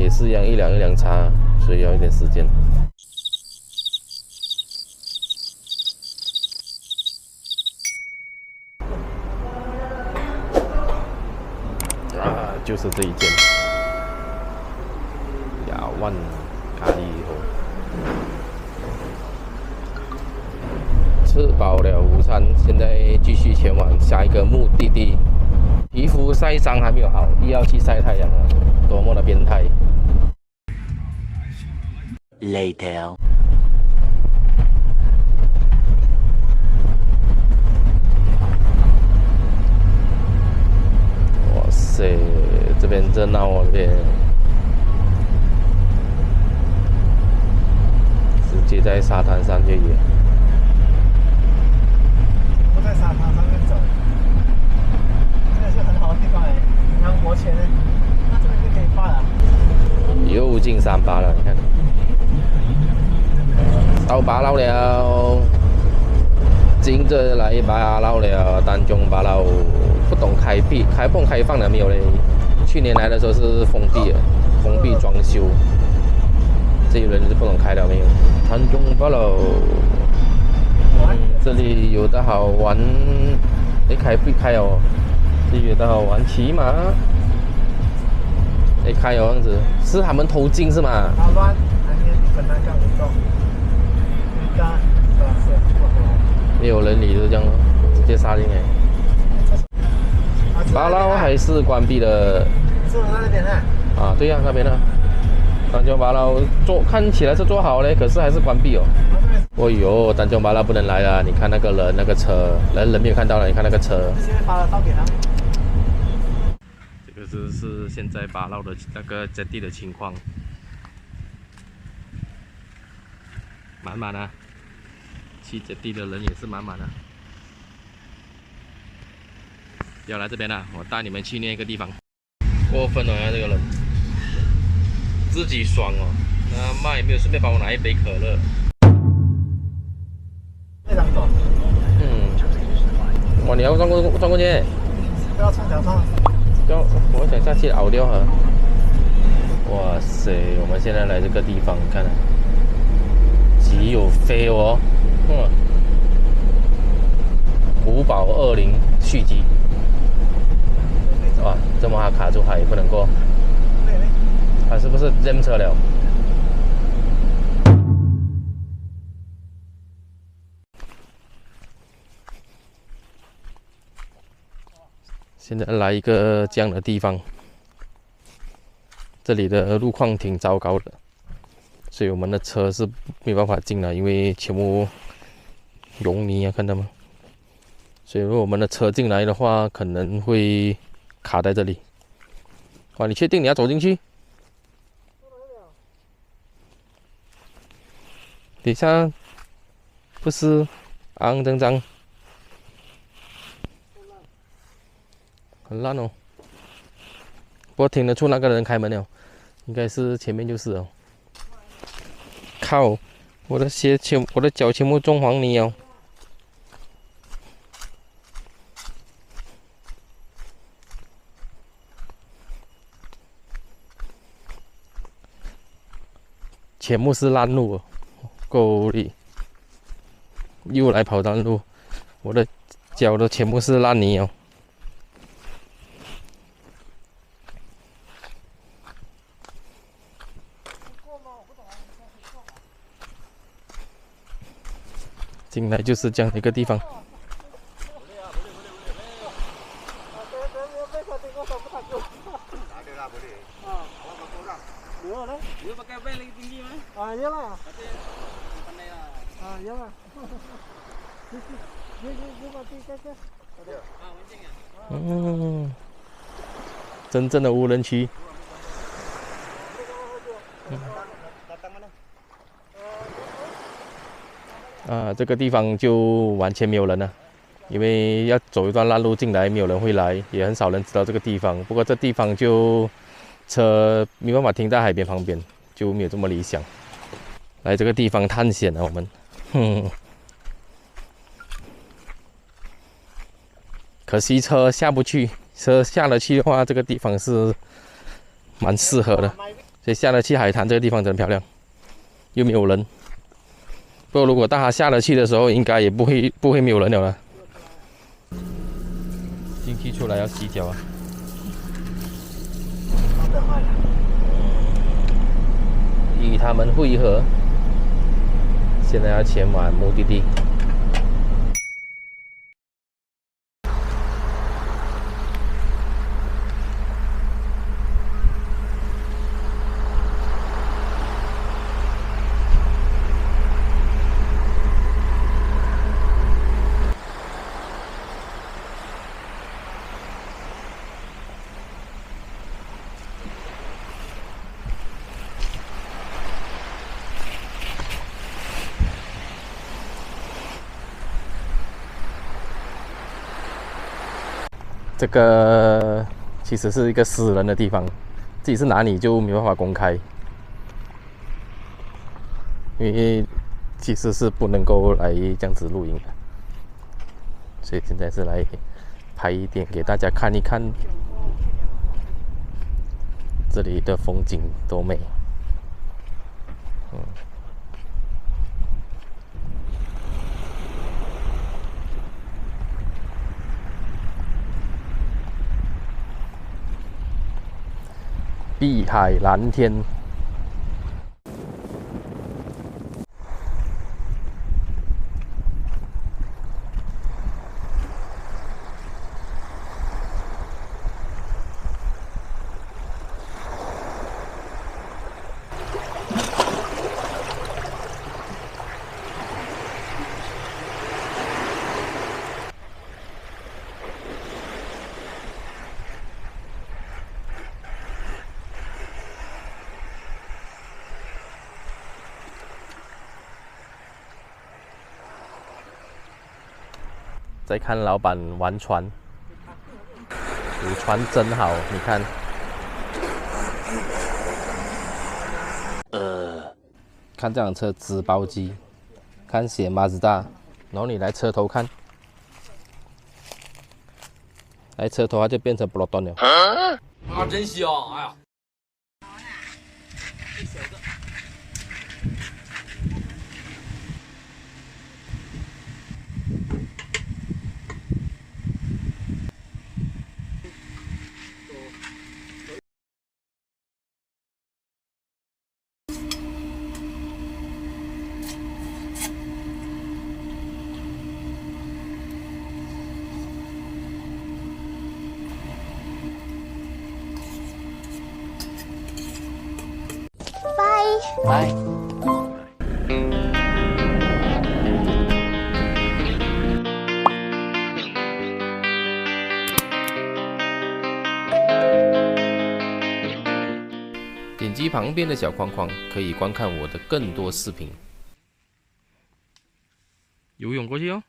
也是一样，一辆插，所以要一点时间。就是这一间雅万咖喱后，吃饱了午餐，现在继续前往下一个目的地。皮肤晒伤还没有好，又要去晒太阳了，多么的变态 ！Later。哇塞，这边热闹哦，这边直接在沙滩上就有。不在沙滩上面走，真的是很好的地方哎！你看国前呢，那这边就可以发了。又进三巴了，你看，到巴捞了，进这来巴捞了，丹中巴捞。不懂开放了没有嘞？去年来的时候是封闭装修，这一轮是不懂开了没有？潭中巴捞，这里有的好玩，开不开哦？这里有的好玩，骑马，开哦，这样子，是他们偷进是吗？台湾那边本来干活动，没有人理就这样咯，直接杀进来。巴捞还是关闭的，是我那边呢？啊，对呀、那边呢。丹江巴捞看起来是做好嘞，可是还是关闭哦。哦呦，丹江巴捞不能来了，你看那个人那个车，人没有看到了，你看那个车。现在发了到给他。这个是现在巴捞的那个基地的情况，满满啊，去基地的人也是满满的。要来这边了，我带你们去另一个地方。过分了呀，这个人自己爽哦，那妈也没有顺便帮我拿一杯可乐。非常爽。哇，你要转过去？不要冲条上。我想下去熬掉哈。哇塞，我们现在来这个地方，看啊，极有飞哦，古堡20续集。哇，这么还卡住它也不能过，它是不是扔车了？现在来一个这样的地方，这里的路况挺糟糕的，所以我们的车是没办法进了，因为全部溶泥啊，看到吗？所以如果我们的车进来的话，可能会卡在这里。哇，你确定你要走进去？等一下，不是肮脏脏，很烂哦。不过听得出那个人开门了，应该是前面就是哦。靠，我的脚全部中黄泥哦。全部是烂路哦，够力！又来跑单路，我的脚都全部是烂泥哦。进来就是这样的一个地方。iyalah. Iyalah. Dia 真正的无人区。这个地方就完全没有人了，因为要走一段烂路进来，没有人会来，也很少人知道这个地方。不过这地方就车没办法停在海边旁边，就没有这么理想。来这个地方探险了，我们，可惜车下不去，车下了去的话，这个地方是蛮适合的。所以下了去海滩这个地方真漂亮，又没有人。不过如果大家下了去的时候，应该也不会没有人了啦。进去出来要洗脚啊。等坏了。与他们汇合，现在要前往目的地。这个其实是一个私人的地方，自己是哪里就没办法公开，因为其实是不能够来这样子录影的，所以现在是来拍一点给大家看一看，这里的风景多美。碧海蓝天，在看老板玩船，赌船真好，你看。看这辆车纸包机，看写马自达，然后你来车头看，来车头它就变成 Proton 了。啊，真香！哎呀。拜。点击旁边的小框框，可以观看我的更多视频。游泳过去哦。